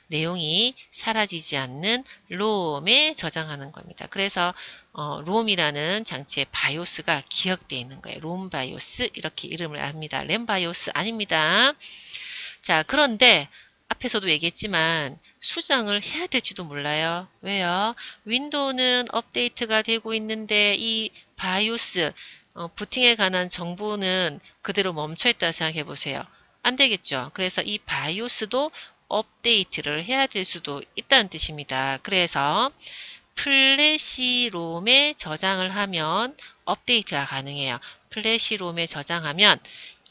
내용이 사라지지 않는 롬에 저장하는 겁니다. 그래서 롬이라는 장치의 바이오스가 기억되어 있는 거예요. 롬 바이오스 이렇게 이름을 합니다. 램 바이오스 아닙니다. 자, 그런데 앞에서도 얘기했지만 수정을 해야 될지도 몰라요. 왜요? 윈도우는 업데이트가 되고 있는데 이 바이오스 부팅에 관한 정보는 그대로 멈춰 있다 생각해 보세요. 안 되겠죠. 그래서 이 바이오스도 업데이트를 해야 될 수도 있다는 뜻입니다. 그래서 플래시롬에 저장을 하면 업데이트가 가능해요. 플래시롬에 저장하면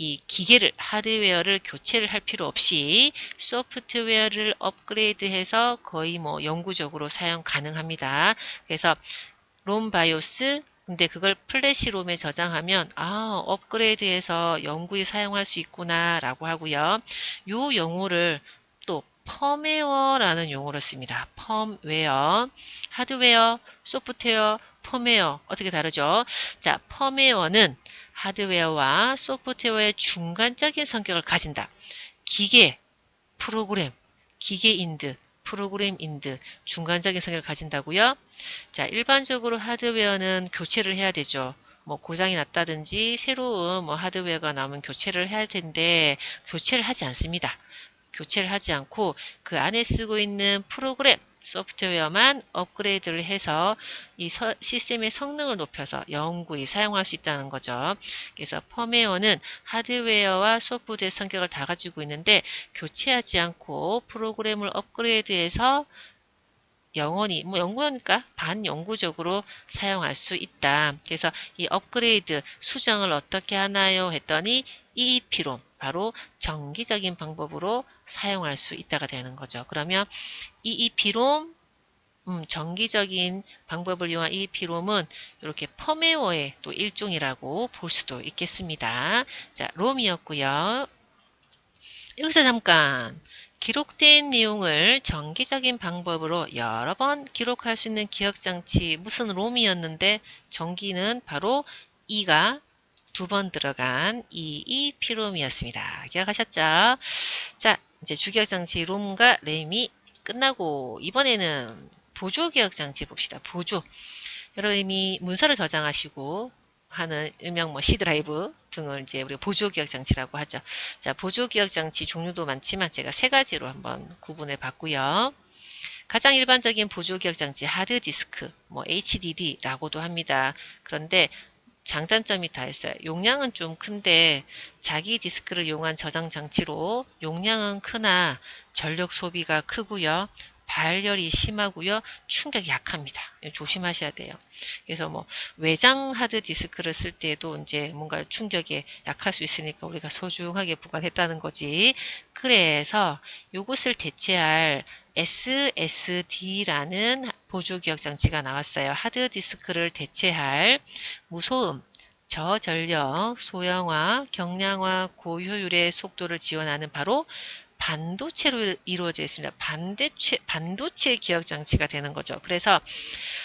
이 기계를, 하드웨어를 교체를 할 필요 없이 소프트웨어를 업그레이드해서 거의 뭐 영구적으로 사용 가능합니다. 그래서 롬 바이오스, 근데 그걸 플래시롬에 저장하면 업그레이드해서 영구히 사용할 수 있구나 라고 하고요. 요 용어를 또 펌웨어라는 용어를 씁니다. 펌웨어, 하드웨어, 소프트웨어, 펌웨어 어떻게 다르죠? 자, 펌웨어는 하드웨어와 소프트웨어의 중간적인 성격을 가진다. 기계, 프로그램, 기계인드, 프로그램인드, 중간적인 성격을 가진다고요? 자, 일반적으로 하드웨어는 교체를 해야 되죠. 뭐 고장이 났다든지 새로운 뭐 하드웨어가 나오면 교체를 해야 할 텐데 교체를 하지 않습니다. 교체를 하지 않고 그 안에 쓰고 있는 프로그램, 소프트웨어만 업그레이드를 해서 이 시스템의 성능을 높여서 영구히 사용할 수 있다는 거죠. 그래서 펌웨어는 하드웨어와 소프트웨어 성격을 다 가지고 있는데 교체하지 않고 프로그램을 업그레이드해서 영원히, 뭐 영구하니까 반영구적으로 사용할 수 있다. 그래서 이 업그레이드, 수정을 어떻게 하나요? 했더니 EEP롬, 바로 정기적인 방법으로 사용할 수 있다가 되는 거죠. 그러면 EEP롬, 정기적인 방법을 이용한 EEP롬은 이렇게 펌웨어의 또 일종이라고 볼 수도 있겠습니다. 자, 롬이었고요. 여기서 잠깐 기록된 내용을 정기적인 방법으로 여러 번 기록할 수 있는 기억장치 무슨 롬이었는데 정기는 바로 E가 두 번 들어간 EEP롬이었습니다. 기억하셨죠? 자, 이제 주기억장치 롬과 램이 끝나고 이번에는 보조 기억장치 봅시다. 보조. 여러분이 문서를 저장하시고 하는 일명 뭐 C 드라이브 등을 이제 우리가 보조 기억 장치라고 하죠. 자, 보조 기억 장치 종류도 많지만 제가 세 가지로 한번 구분을 봤고요. 가장 일반적인 보조 기억 장치 하드 디스크, 뭐 HDD라고도 합니다. 그런데 장단점이 다 있어요. 용량은 좀 큰데 자기 디스크를 이용한 저장 장치로 용량은 크나 전력 소비가 크고요. 발열이 심하고요. 충격이 약합니다. 조심하셔야 돼요. 그래서 뭐 외장 하드 디스크를 쓸 때에도 이제 뭔가 충격에 약할 수 있으니까 우리가 소중하게 보관했다는 거지. 그래서 이것을 대체할 SSD라는 보조 기억 장치가 나왔어요. 하드 디스크를 대체할 무소음, 저전력, 소형화, 경량화, 고효율의 속도를 지원하는 바로 반도체로 이루어져 있습니다. 반도체 기억 장치가 되는 거죠. 그래서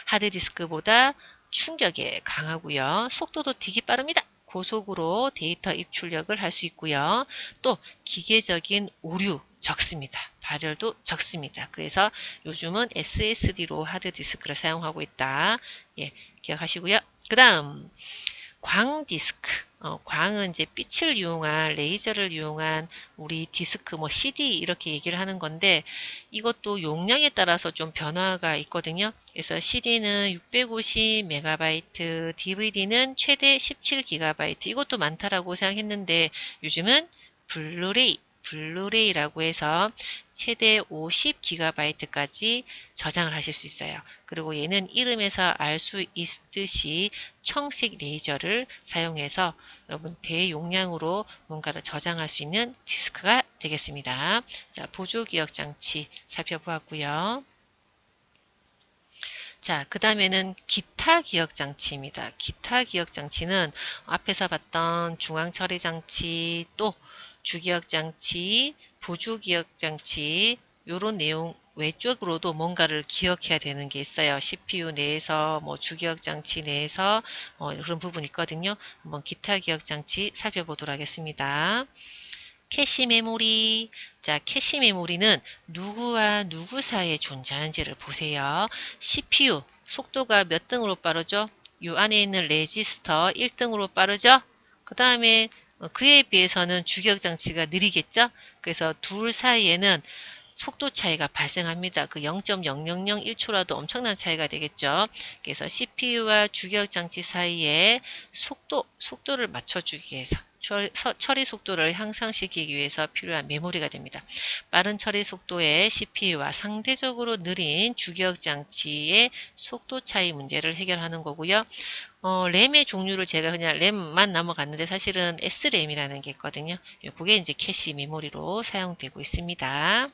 하드디스크보다 충격에 강하고요. 속도도 되게 빠릅니다. 고속으로 데이터 입출력을 할 수 있고요. 또 기계적인 오류 적습니다. 발열도 적습니다. 그래서 요즘은 SSD로 하드디스크를 사용하고 있다. 예, 기억하시고요. 그 다음 광 디스크. 광은 이제 빛을 이용한 레이저를 이용한 우리 디스크 뭐 CD 이렇게 얘기를 하는 건데 이것도 용량에 따라서 좀 변화가 있거든요. 그래서 CD는 650MB, DVD는 최대 17GB 이것도 많다라고 생각했는데 요즘은 블루레이 블루레이라고 해서 최대 50GB까지 저장을 하실 수 있어요. 그리고 얘는 이름에서 알 수 있듯이 청색 레이저를 사용해서 여러분 대용량으로 뭔가를 저장할 수 있는 디스크가 되겠습니다. 자, 보조 기억 장치 살펴보았고요. 자, 그 다음에는 기타 기억 장치입니다. 기타 기억 장치는 앞에서 봤던 중앙 처리 장치, 또 주기억 장치, 보조 기억 장치, 요런 내용 외쪽으로도 뭔가를 기억해야 되는 게 있어요. CPU 내에서, 뭐 주기억 장치 내에서 그런 부분이 있거든요. 한번 기타 기억 장치 살펴보도록 하겠습니다. 캐시 메모리. 자, 캐시 메모리는 누구와 누구 사이에 존재하는지를 보세요. CPU, 속도가 몇 등으로 빠르죠? 이 안에 있는 레지스터 1등으로 빠르죠? 그 다음에 그에 비해서는 주기억 장치가 느리겠죠? 그래서 둘 사이에는 속도 차이가 발생합니다. 그 0.0001초라도 엄청난 차이가 되겠죠. 그래서 CPU와 주기억 장치 사이에 속도를 맞춰주기 위해서 처리 속도를 향상시키기 위해서 필요한 메모리가 됩니다. 빠른 처리 속도의 CPU와 상대적으로 느린 주기억 장치의 속도 차이 문제를 해결하는 거고요. 램의 종류를 제가 그냥 램만 넘어갔는데 사실은 SRAM이라는 게 있거든요. 그게 이제 캐시 메모리로 사용되고 있습니다.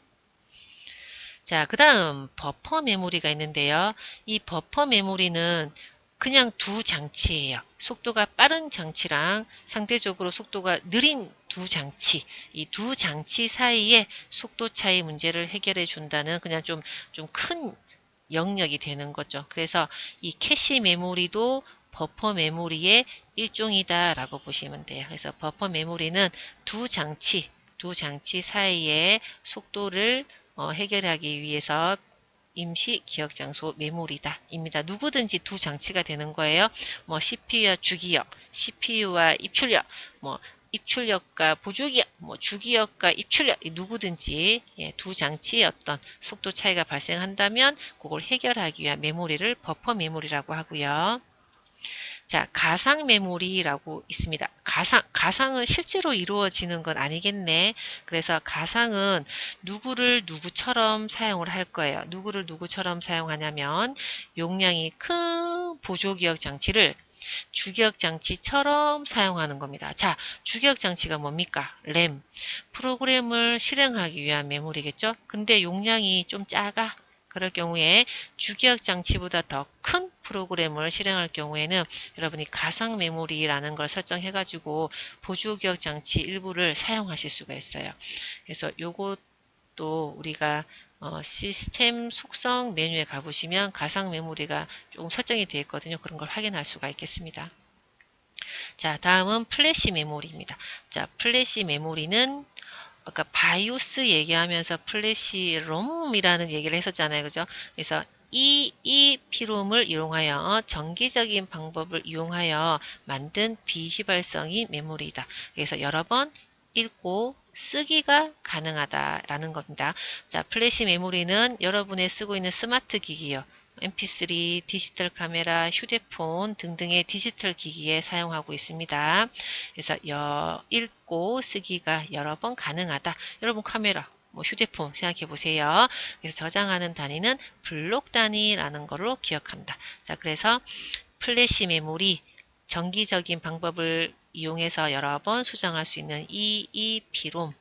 자, 그 다음 버퍼 메모리가 있는데요. 이 버퍼 메모리는 그냥 두 장치예요. 속도가 빠른 장치랑 상대적으로 속도가 느린 두 장치, 이 두 장치 사이에 속도 차이 문제를 해결해 준다는 그냥 좀 큰 영역이 되는 거죠. 그래서 이 캐시 메모리도 버퍼 메모리의 일종이다 라고 보시면 돼요. 그래서 버퍼 메모리는 두 장치 사이에 속도를 해결하기 위해서 임시 기억 장소 메모리다 입니다. 누구든지 두 장치가 되는 거예요. 뭐 CPU와 주기억, CPU와 입출력, 뭐 입출력과 보조기억, 뭐 주기억과 입출력, 누구든지 두 장치의 어떤 속도 차이가 발생한다면 그걸 해결하기 위한 메모리를 버퍼 메모리라고 하고요. 자, 가상 메모리라고 있습니다. 가상은 실제로 이루어지는 건 아니겠네. 그래서 가상은 누구를 누구처럼 사용을 할 거예요. 누구를 누구처럼 사용하냐면 용량이 큰 보조기억 장치를 주기억 장치처럼 사용하는 겁니다. 자, 주기억 장치가 뭡니까? 램. 프로그램을 실행하기 위한 메모리겠죠? 근데 용량이 좀 작아. 그럴 경우에 주기억 장치보다 더 큰 프로그램을 실행할 경우에는 여러분이 가상 메모리라는 걸 설정해 가지고 보조기억 장치 일부를 사용하실 수가 있어요. 그래서 요것도 우리가 시스템 속성 메뉴에 가보시면 가상 메모리가 조금 설정이 되어 있거든요. 그런 걸 확인할 수가 있겠습니다. 자, 다음은 플래시 메모리입니다. 자, 플래시 메모리는 아까 바이오스 얘기하면서 플래시 롬이라는 얘기를 했었잖아요. 그죠? 그래서 이 EEPROM을 이용하여 정기적인 방법을 이용하여 만든 비휘발성인 메모리이다. 그래서 여러 번 읽고 쓰기가 가능하다라는 겁니다. 자, 플래시 메모리는 여러분의 쓰고 있는 스마트 기기요. MP3, 디지털 카메라, 휴대폰 등등의 디지털 기기에 사용하고 있습니다. 그래서 읽고 쓰기가 여러 번 가능하다. 여러분 카메라, 뭐 휴대폰 생각해 보세요. 그래서 저장하는 단위는 블록 단위라는 걸로 기억한다. 자, 그래서 플래시 메모리 정기적인 방법을 이용해서 여러 번 수정할 수 있는 EEPROM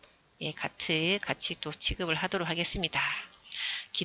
같이 또 취급을 하도록 하겠습니다.